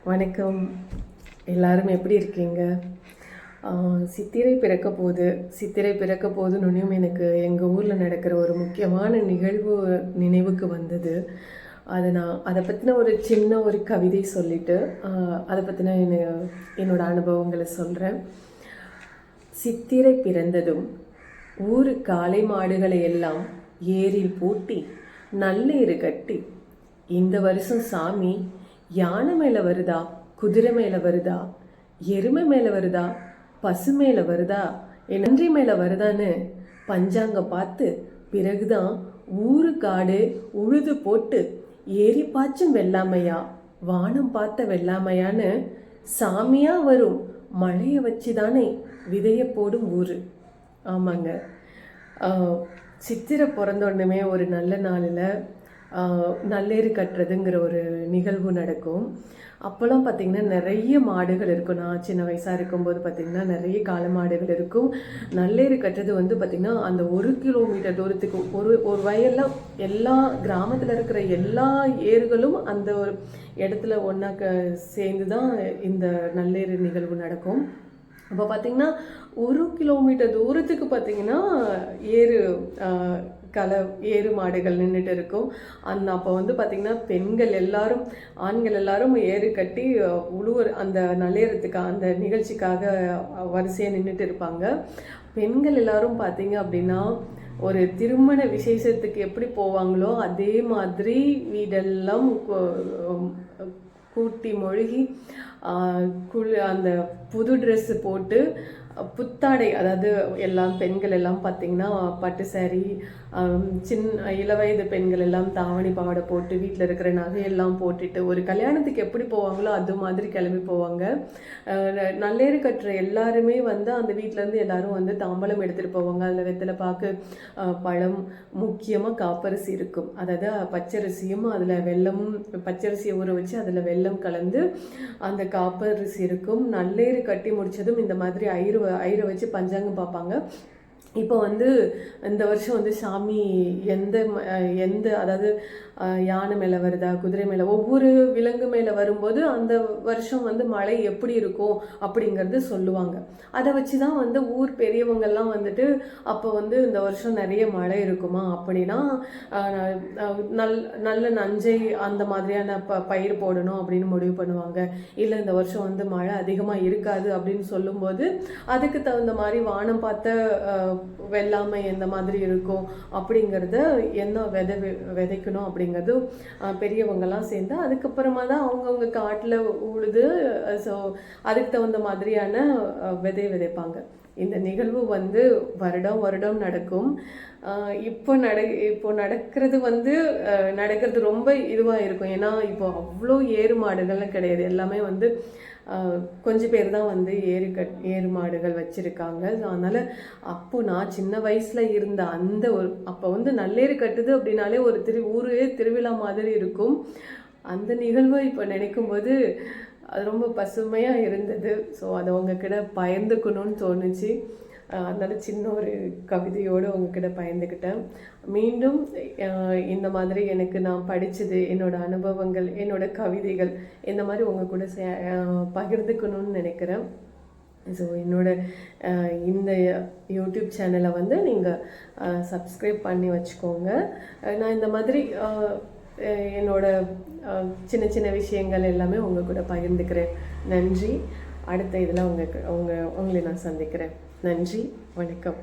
வணக்கம். எல்லாரும் எப்படி இருக்கீங்க? சித்திரை பிறக்க போதுன்னு எனக்கு எங்கள் ஊரில் நடக்கிற ஒரு முக்கியமான நிகழ்வு நினைவுக்கு வந்தது. அதை பற்றின ஒரு சின்ன ஒரு கவிதை சொல்லிவிட்டு அதை பற்றின என்னோட அனுபவங்களை சொல்கிறேன். சித்திரை பிறந்ததும் ஊரு காளை மாடுகளை எல்லாம் ஏரில் பூட்டி நல்லேறு கட்டி, இந்த வருஷம் சாமி யானை மேலே வருதா, குதிரை மேலே வருதா, எருமை மேலே வருதா, பசு மேலே வருதா, நன்றி மேலே வருதான்னு பஞ்சாங்கம் பார்த்து பிறகுதான் ஊரு காடு உழுது போட்டு ஏரி பாய்ச்சும் வெள்ளாமையா, வானம் பார்த்த வெள்ளாமையான்னு சாமியா வரும் மழையை வச்சு தானே விதைய போடும் ஊரு. ஆமாங்க, சித்திரை பிறந்தோடனே ஒரு நல்ல நாளில் நல்லேறு கட்டுறதுங்கிற ஒரு நிகழ்வு நடக்கும். அப்போல்லாம் பார்த்திங்கன்னா நிறைய மாடுகள் இருக்கும். நான் சின்ன வயசாக இருக்கும்போது பார்த்திங்கன்னா நிறைய காளை மாடுகள் இருக்கும். நல்லேறு கட்டுறது பார்த்திங்கன்னா அந்த 1 கிலோமீட்டர் தூரத்துக்கு ஒரு வயலில் எல்லா கிராமத்தில் இருக்கிற எல்லா ஏறுகளும் அந்த ஒரு இடத்துல ஒன்றா சேர்ந்து தான் இந்த நல்லேறு நிகழ்வு நடக்கும். அப்போ பார்த்திங்கன்னா 1 கிலோமீட்டர் தூரத்துக்கு பார்த்திங்கன்னா ஏறு மாடுகள் நின்றுட்டு இருக்கும். அப்போ பார்த்திங்கன்னா பெண்கள் எல்லாரும் ஆண்கள் எல்லாரும் ஏறு கட்டி உழுவர் அந்த நல்லேறத்துக்கு அந்த நிகழ்ச்சிக்காக வரிசையாக நின்றுட்டு இருப்பாங்க. பெண்கள் எல்லாரும் பார்த்திங்க அப்படின்னா ஒரு திருமண விசேஷத்துக்கு எப்படி போவாங்களோ அதே மாதிரி வீடெல்லாம் கூட்டி மொழுகி அந்த புது ட்ரெஸ்ஸு போட்டு புத்தாடை, அதாவது எல்லாம் பெண்கள் எல்லாம் பார்த்திங்கன்னா பட்டு சாரி, இளவயது பெண்கள் எல்லாம் தாவணி பாவாடை போட்டு வீட்டில் இருக்கிற நகையெல்லாம் போட்டுட்டு ஒரு கல்யாணத்துக்கு எப்படி போவாங்களோ அது மாதிரி கிளம்பி போவாங்க. நல்லேறு கட்டுற எல்லாருமே அந்த வீட்டிலேருந்து எல்லாரும் தாம்பலம் எடுத்துகிட்டு போவாங்க. அதில் வெத்தலை பாக்கு, பழம், முக்கியமாக காப்பரிசி இருக்கும். அதாவது பச்சரிசியும் அதில் வெல்லமும், பச்சரிசியை ஊற வச்சு அதில் வெல்லம் கலந்து அந்த காப்பரிசி இருக்கும். நல்லேறு கட்டி முடித்ததும் இந்த மாதிரி ஐரை வச்சு பஞ்சாங்கம் பார்ப்பாங்க. இப்போ இந்த வருஷம் சாமி எந்த அதாவது யானை மேலே வருதா, குதிரை மேலே, ஒவ்வொரு விலங்கு மேலே வரும்போது அந்த வருஷம் மழை எப்படி இருக்கும் அப்படிங்கிறது சொல்லுவாங்க. அதை வச்சு தான் ஊர் பெரியவங்கள்லாம் அப்போ இந்த வருஷம் நிறைய மழை இருக்குமா அப்படின்னா நல்ல நஞ்சை அந்த மாதிரியான பயிர் போடணும் அப்படின்னு முடிவு பண்ணுவாங்க. இல்லை இந்த வருஷம் மழை அதிகமாக இருக்காது அப்படின்னு சொல்லும்போது அதுக்கு தகுந்த மாதிரி வானம் பார்த்த வெள்ளாமை எந்த மாதிரி இருக்கும் அப்படிங்கிறத என்ன விதைக்கணும் அப்படிங்கிறது பெரியவங்கெல்லாம் சேர்ந்து அதுக்கப்புறமா தான் அவங்கவுங்க காட்டில் உழுது அதுக்கு தகுந்த மாதிரியான விதைப்பாங்க. இந்த நிகழ்வு வருடம் வருடம் நடக்கும். இப்போ நடக்கிறது ரொம்ப இதுவாக இருக்கும். ஏன்னா இப்போ அவ்வளோ ஏறு மாடுகள்லாம் கிடையாது. எல்லாமே கொஞ்சம் பேர் தான் ஏறு மாடுகள் வச்சுருக்காங்க. ஸோ அதனால் அப்போது நான் சின்ன வயசில் இருந்த அப்போ நல்லேறு கட்டுது அப்படின்னாலே ஒரு ஊரே திருவிழா மாதிரி இருக்கும். அந்த நிகழ்வை இப்போ நினைக்கும்போது அது ரொம்ப பசுமையாக இருந்தது. ஸோ அதை உங்ககிட்ட பகிர்ந்துக்கணும்னு தோணுச்சு. அதனால சின்ன ஒரு கவிதையோடு உங்ககிட்ட பகிர்ந்துக்கிட்டேன். மீண்டும் இந்த மாதிரி நான் படித்தது, என்னோடய அனுபவங்கள், என்னோடய கவிதைகள் இந்த மாதிரி உங்கள் கூட பகிர்ந்துக்கணும்னு நினைக்கிறேன். ஸோ என்னோட இந்த யூடியூப் சேனலை நீங்கள் சப்ஸ்கிரைப் பண்ணி வச்சுக்கோங்க. நான் இந்த மாதிரி என்னோட சின்ன சின்ன விஷயங்கள் எல்லாமே உங்கள் கூட பகிர்ந்துக்கிறேன். நன்றி. அடுத்த இதில் உங்களை நான் சந்திக்கிறேன். நன்றி, வணக்கம்.